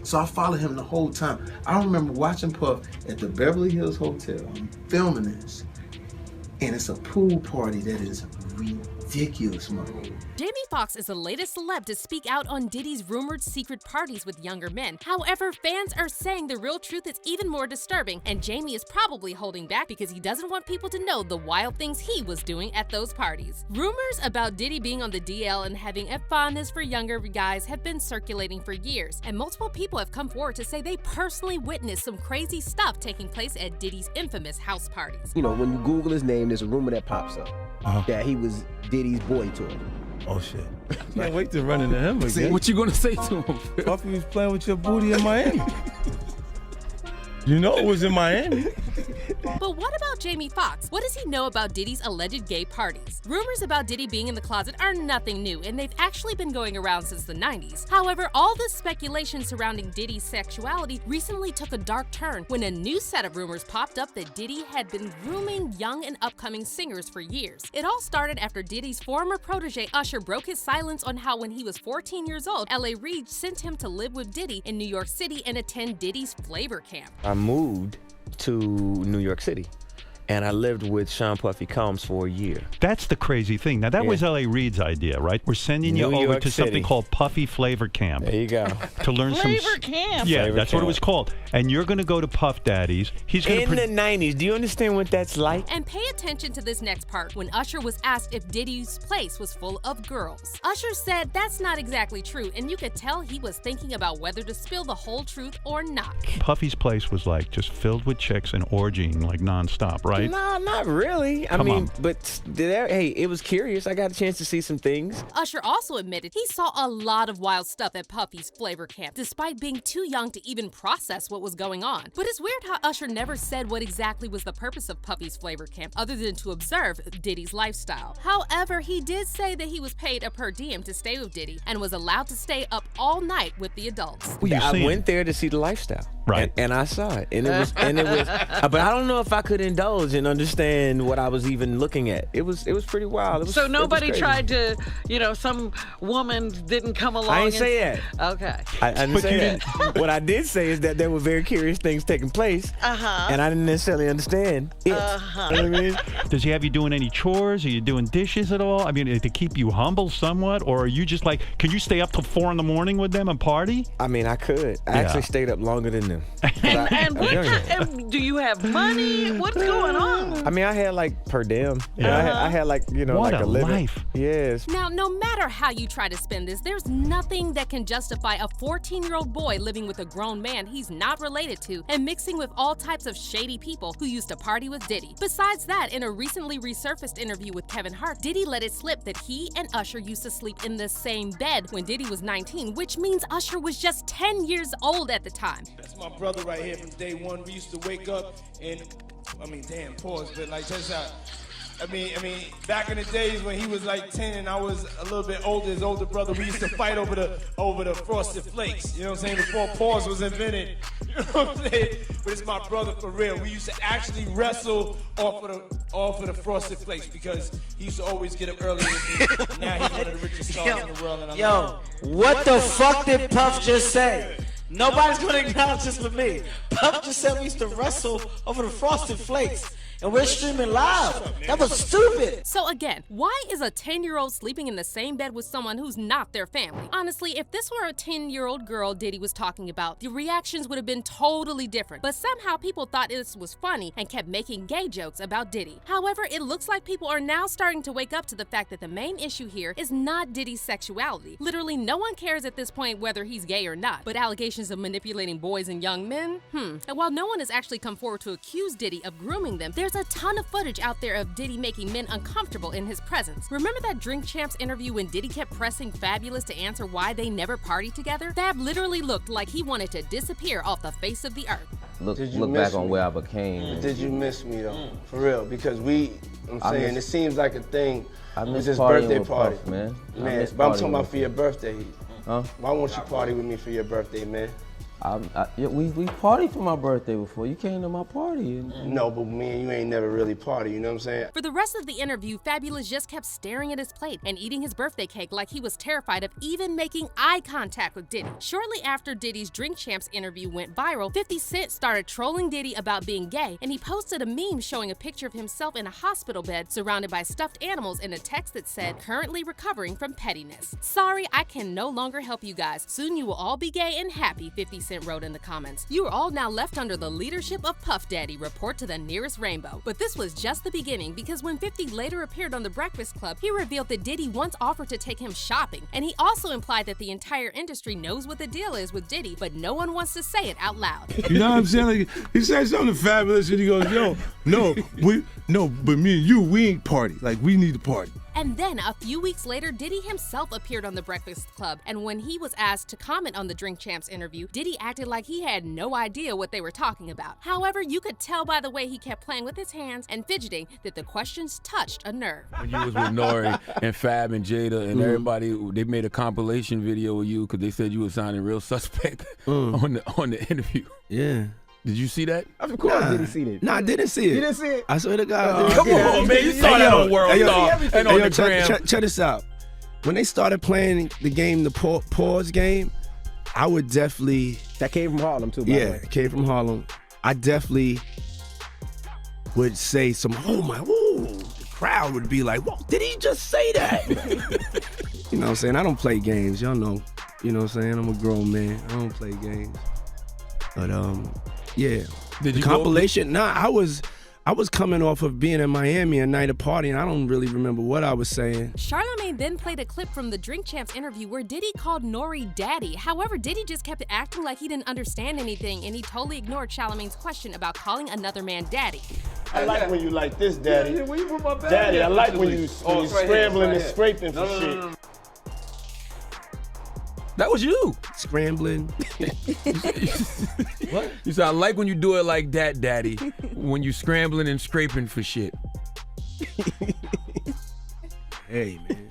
So I followed him the whole time. I remember watching Puff at the Beverly Hills Hotel. I'm filming this. And it's a pool party that is ridiculous, man. Jamie Foxx is the latest celeb to speak out on Diddy's rumored secret parties with younger men. However, fans are saying the real truth is even more disturbing, and Jamie is probably holding back because he doesn't want people to know the wild things he was doing at those parties. Rumors about Diddy being on the DL and having a fondness for younger guys have been circulating for years, and multiple people have come forward to say they personally witnessed some crazy stuff taking place at Diddy's infamous house parties. You know, when you Google his name, there's a rumor that pops up that he was Diddy's boy toy. Oh shit. Can't wait to run into him again. See, what you gonna say to him? Puffy was playing with your booty in Miami. You know it was in Miami. But what about Jamie Foxx? What does he know about Diddy's alleged gay parties? Rumors about Diddy being in the closet are nothing new, and they've actually been going around since the 90s. However, all the speculation surrounding Diddy's sexuality recently took a dark turn when a new set of rumors popped up that Diddy had been grooming young and upcoming singers for years. It all started after Diddy's former protege Usher broke his silence on how when he was 14 years old, L.A. Reid sent him to live with Diddy in New York City and attend Diddy's flavor camp. I moved to New York City, and I lived with Sean Puffy Combs for a year. That's the crazy thing. Now, that was L.A. Reid's idea, right? We're sending you over to something called Puffy Flavor Camp. There you go. To learn Flavor Camp. Yeah, Flavor that's Camp. what it was called. And you're going to go to Puff Daddy's. He's going In the 90s, do you understand what that's like? And pay attention to this next part when Usher was asked if Diddy's place was full of girls. Usher said that's not exactly true, and you could tell he was thinking about whether to spill the whole truth or not. Puffy's place was like just filled with chicks and orgying like nonstop, right? No, not really. I mean, but hey, it was curious. I got a chance to see some things. Usher also admitted he saw a lot of wild stuff at Puffy's flavor camp, despite being too young to even process what was going on. But it's weird how Usher never said what exactly was the purpose of Puffy's flavor camp, other than to observe Diddy's lifestyle. However, he did say that he was paid a per diem to stay with Diddy and was allowed to stay up all night with the adults. I went there to see the lifestyle. Right. And I saw it. And it was but I don't know if I could indulge and understand what I was even looking at. It was pretty wild. So nobody tried to, some woman didn't come along. I didn't say that. Okay. I didn't say that. What I did say is that there were very curious things taking place. And I didn't necessarily understand it. You know what I mean? Does he have you doing any chores? Are you doing dishes at all? I mean, to keep you humble somewhat? Or are you just like, can you stay up till 4 a.m. with them and party? I mean, I could. I actually stayed up longer than them. And do you have money? What's going on? I mean, I had like per diem. I had like, what like a living. life. Yes. Now, no matter how you try to spin this, there's nothing that can justify a 14-year-old boy living with a grown man he's not related to and mixing with all types of shady people who used to party with Diddy. Besides that, in a recently resurfaced interview with Kevin Hart, Diddy let it slip that he and Usher used to sleep in the same bed when Diddy was 19, which means Usher was just 10 years old at the time. That's my brother right here from day one. We used to wake up and, pause, but like that's how. I mean, back in the days when he was like 10 and I was a little bit older, his older brother, we used to fight over the Frosted Flakes. You know what I'm saying? Before pause was invented. You know what I'm saying? But it's my brother for real. We used to actually wrestle off of the Frosted Flakes because he used to always get up early with me. Now he's one of the richest stars in the world. And What the fuck did Puff just say? Nobody's gonna acknowledge this but me. Puff just said we used to wrestle over the Frosted Flakes. And we're streaming live. That was stupid. So again, why is a 10-year-old sleeping in the same bed with someone who's not their family? Honestly, if this were a 10-year-old girl Diddy was talking about, the reactions would have been totally different. But somehow people thought this was funny and kept making gay jokes about Diddy. However, it looks like people are now starting to wake up to the fact that the main issue here is not Diddy's sexuality. Literally, no one cares at this point whether he's gay or not. But allegations of manipulating boys and young men? And while no one has actually come forward to accuse Diddy of grooming them, there's a ton of footage out there of Diddy making men uncomfortable in his presence. Remember that Drink Champs interview when Diddy kept pressing Fabulous to answer why they never partied together? Fab literally looked like he wanted to disappear off the face of the earth. Look back on where I became. Did you miss me though? For real, because it seems like a thing. I with miss this partying birthday with party, Puff, man. But I'm talking about for your birthday. Huh? Why won't you party with me for your birthday, man? We partied for my birthday before. You came to my party. No, but me and you ain't never really party, you know what I'm saying? For the rest of the interview, Fabulous just kept staring at his plate and eating his birthday cake like he was terrified of even making eye contact with Diddy. Shortly after Diddy's Drink Champs interview went viral, 50 Cent started trolling Diddy about being gay, and he posted a meme showing a picture of himself in a hospital bed surrounded by stuffed animals and a text that said, "Currently recovering from pettiness. Sorry, I can no longer help you guys. Soon you will all be gay and happy," 50 Cent wrote in the comments. "You are all now left under the leadership of Puff Daddy. Report to the nearest rainbow." But this was just the beginning, because when 50 later appeared on The Breakfast Club, he revealed that Diddy once offered to take him shopping, and he also implied that the entire industry knows what the deal is with Diddy, but no one wants to say it out loud. You know what I'm saying? Like, he said something fabulous, and he goes, "Yo, but me and you, we ain't party. Like, we need to party." And then a few weeks later, Diddy himself appeared on The Breakfast Club, and when he was asked to comment on the Drink Champs interview, Diddy acted like he had no idea what they were talking about. However, you could tell by the way he kept playing with his hands and fidgeting that the questions touched a nerve. When you was with Nori and Fab and Jada and everybody, they made a compilation video with you because they said you were sounding real suspect on the interview. Yeah. Did you see that? Of course, I didn't see that. Nah, I didn't see it. You didn't see it? I swear to God. Come on, man. You saw that on World Star and on the gram. Check this out. When they started playing the game, the pause game, I would definitely... That came from Harlem, too, by the way. Yeah, it came from Harlem. I definitely would say some, oh my, ooh. The crowd would be like, whoa, did he just say that? You know what I'm saying? I don't play games. Y'all know. You know what I'm saying? I'm a grown man. I don't play games. But, yeah. Did you compilation? Nah, I was coming off of being in Miami a night of party, and I don't really remember what I was saying. Charlamagne then played a clip from the Drink Champs interview where Diddy called Nori daddy. However, Diddy just kept acting like he didn't understand anything, and he totally ignored Charlamagne's question about calling another man daddy. I like when you like this, daddy. Yeah, when you put my bag Daddy, in. I like when you scrambling and scraping for No. shit. That was you. Scrambling. What? You said, I like when you do it like that, daddy. When you scrambling and scraping for shit. Hey, man.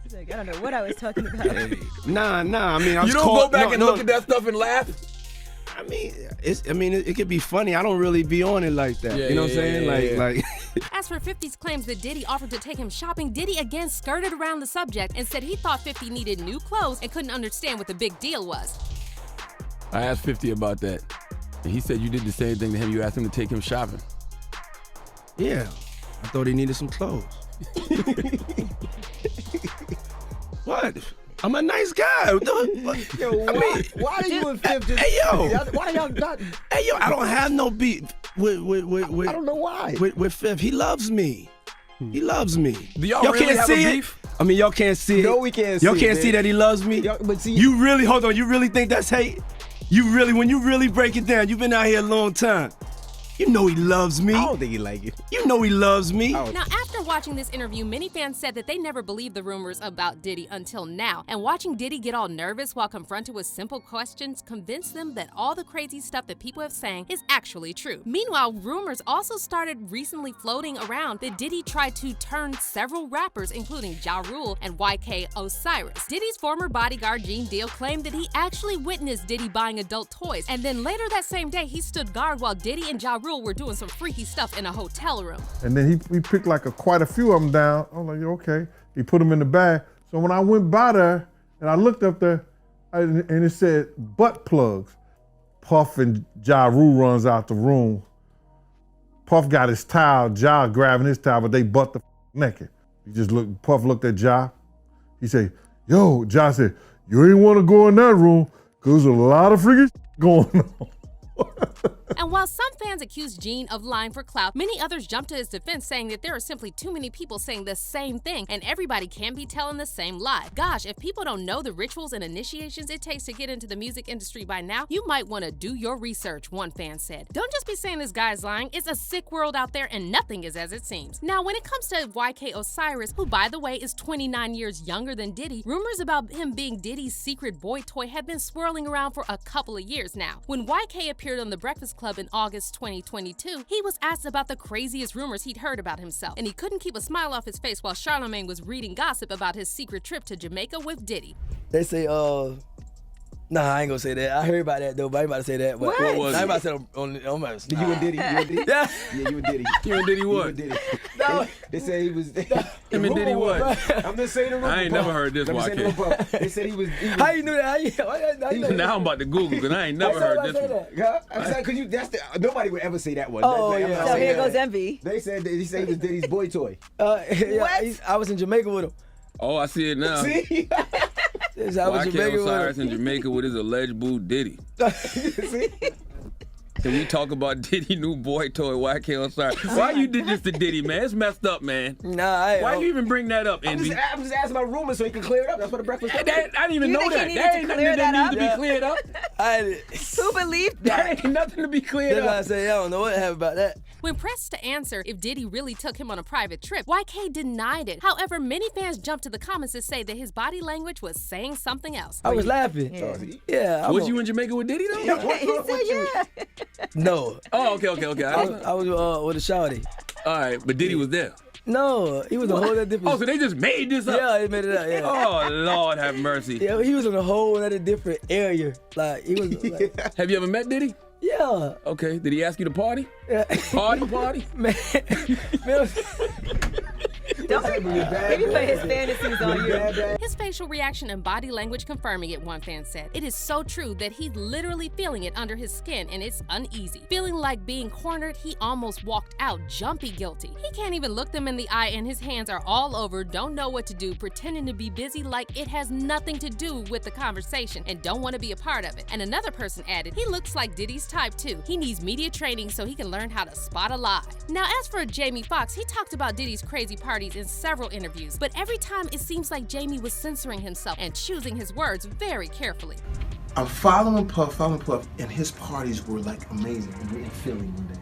He's like, I don't know what I was talking about. Hey. Nah. I mean, You don't go back and look at that stuff and laugh? I mean, it could be funny. I don't really be on it like that. Yeah, you know what I'm saying? Like. As for 50's claims that Diddy offered to take him shopping, Diddy again skirted around the subject and said he thought 50 needed new clothes and couldn't understand what the big deal was. I asked 50 about that. And he said you did the same thing to him. You asked him to take him shopping. Yeah, I thought he needed some clothes. What? I'm a nice guy. Yo, why do you and Fif just... Hey, yo. Why y'all not... Hey, yo, I don't have no beef with I don't know why. With Fif. He loves me. He loves me. Do y'all really can't have see a it? beef? I mean, y'all can't see it. No, we can't see Y'all it, can't man. see that he loves me? But see, you really, hold on, you really think that's hate? When you really break it down, you've been out here a long time. You know he loves me. I don't think he like it. You know he loves me. Now, after watching this interview, many fans said that they never believed the rumors about Diddy until now. And watching Diddy get all nervous while confronted with simple questions convinced them that all the crazy stuff that people have saying is actually true. Meanwhile, rumors also started recently floating around that Diddy tried to turn several rappers, including Ja Rule and YK Osiris. Diddy's former bodyguard, Gene Deal, claimed that he actually witnessed Diddy buying adult toys. And then later that same day, he stood guard while Diddy and Ja Rule were doing some freaky stuff in a hotel room. And then he picked like quite a few of them down. I'm like, okay. He put them in the bag. So when I went by there and I looked up there and it said butt plugs, Puff and Ja Rule runs out the room. Puff got his towel, Ja grabbing his towel, but they butt the naked. Puff looked at Ja. He said, yo, Ja said, you ain't want to go in that room because there's a lot of freaky going on. And while some fans accused Gene of lying for clout, many others jumped to his defense, saying that there are simply too many people saying the same thing and everybody can be telling the same lie. Gosh, if people don't know the rituals and initiations it takes to get into the music industry by now, you might want to do your research, one fan said. Don't just be saying this guy's lying. It's a sick world out there and nothing is as it seems. Now, when it comes to YK Osiris, who by the way is 29 years younger than Diddy, rumors about him being Diddy's secret boy toy have been swirling around for a couple of years now. When YK appeared on The Breakfast Club in August 2022, he was asked about the craziest rumors he'd heard about himself, and he couldn't keep a smile off his face while Charlamagne was reading gossip about his secret trip to Jamaica with Diddy. They say Nah, I ain't gonna say that. I heard about that though, but I ain't about to say that. But What was I ain't it? about to say it on my. You and Diddy? You and Diddy? Yeah. Yeah, you and Diddy. You and Diddy what? You and Diddy. No. They said he was. Him and Diddy what? I'm just saying the rumor. I ain't never heard this, YK. They said he was. How you knew that? How you know Now I'm about to Google because I ain't never heard this one. Yeah, because that's nobody would ever say that one. Oh, I'm yeah. not So saying here that. goes envy. They said he said he was Diddy's boy toy. Yeah, I was in Jamaica with him. Oh, I see it now. See? I was in Jamaica YK Osiris with in Jamaica with his alleged boo Diddy. See? Can we talk about Diddy new boy toy, YK Osiris? Why you did this to Diddy, man? It's messed up, man. Nah, Why you even bring that up, I'm Envy? just asking about rumors so he can clear it up. That's what the breakfast was. I didn't even You know think he that. needed That to ain't clear nothing that that needs to be cleared up. Who believed That that? ain't nothing to be cleared That's why I up. say I don't know what happened about that. When pressed to answer if Diddy really took him on a private trip, YK denied it. However, many fans jumped to the comments to say that his body language was saying something else. I was laughing. Yeah. Was you in Jamaica with Diddy though? He said yeah. No. Oh, okay. I was with a shawty. All right, but Diddy was there. No, he was a whole other different. Oh, so they just made this up? Yeah, they made it up. Yeah. Oh, Lord have mercy. Yeah, he was in a whole other different area. Like he was. Like, Have you ever met Diddy? yeah. Okay. Did he ask you to party? Yeah. Party? Man. Don't maybe put his fantasies on you. His facial reaction and body language confirming it, one fan said. It is so true that he's literally feeling it under his skin and it's uneasy. Feeling like being cornered, he almost walked out jumpy guilty. He can't even look them in the eye and his hands are all over, don't know what to do, pretending to be busy like it has nothing to do with the conversation and don't want to be a part of it. And another person added, he looks like Diddy's type too. He needs media training so he can learn how to spot a lie. Now as for Jamie Foxx, he talked about Diddy's crazy parties in several interviews, but every time it seems like Jamie was censoring himself and choosing his words very carefully. I'm following Puff, and his parties were like amazing. We were in Philly one day.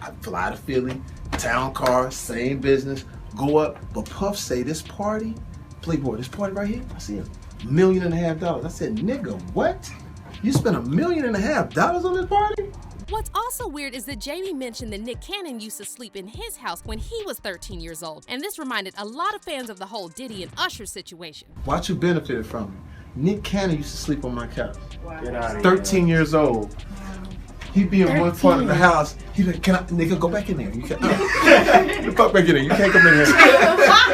I fly to Philly, town car, same business, go up. But Puff say this party, Playboy, this party right here, I see $1.5 million. I said, nigga, what? You spent $1.5 million on this party? What's also weird is that Jamie mentioned that Nick Cannon used to sleep in his house when he was 13 years old, and this reminded a lot of fans of the whole Diddy and Usher situation. Watch who benefited from it. Nick Cannon used to sleep on my couch. Wow. Get out of 13 years old. He'd be in one part of the house. He'd be like, nigga, go back in there. You can't, the fuck back in there. You can't come in here.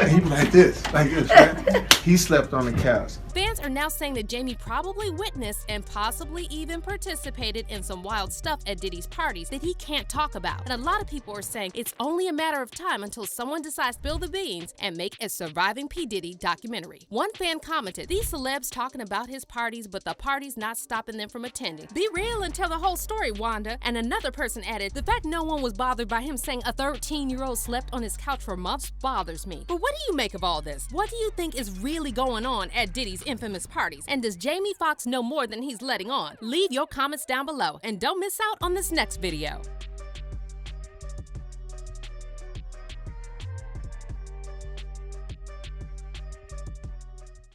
And he'd be like this, right? He slept on the couch. Fans are now saying that Jamie probably witnessed and possibly even participated in some wild stuff at Diddy's parties that he can't talk about. And a lot of people are saying it's only a matter of time until someone decides to spill the beans and make a Surviving P. Diddy documentary. One fan commented, these celebs talking about his parties, but the party's not stopping them from attending. Be real and tell the whole story, Wanda. And another person added, the fact no one was bothered by him saying a 13-year-old slept on his couch for months bothers me. But what do you make of all this? What do you think is really going on at Diddy's infamous parties? And does Jamie Foxx know more than he's letting on? Leave your comments down below and don't miss out on this next video.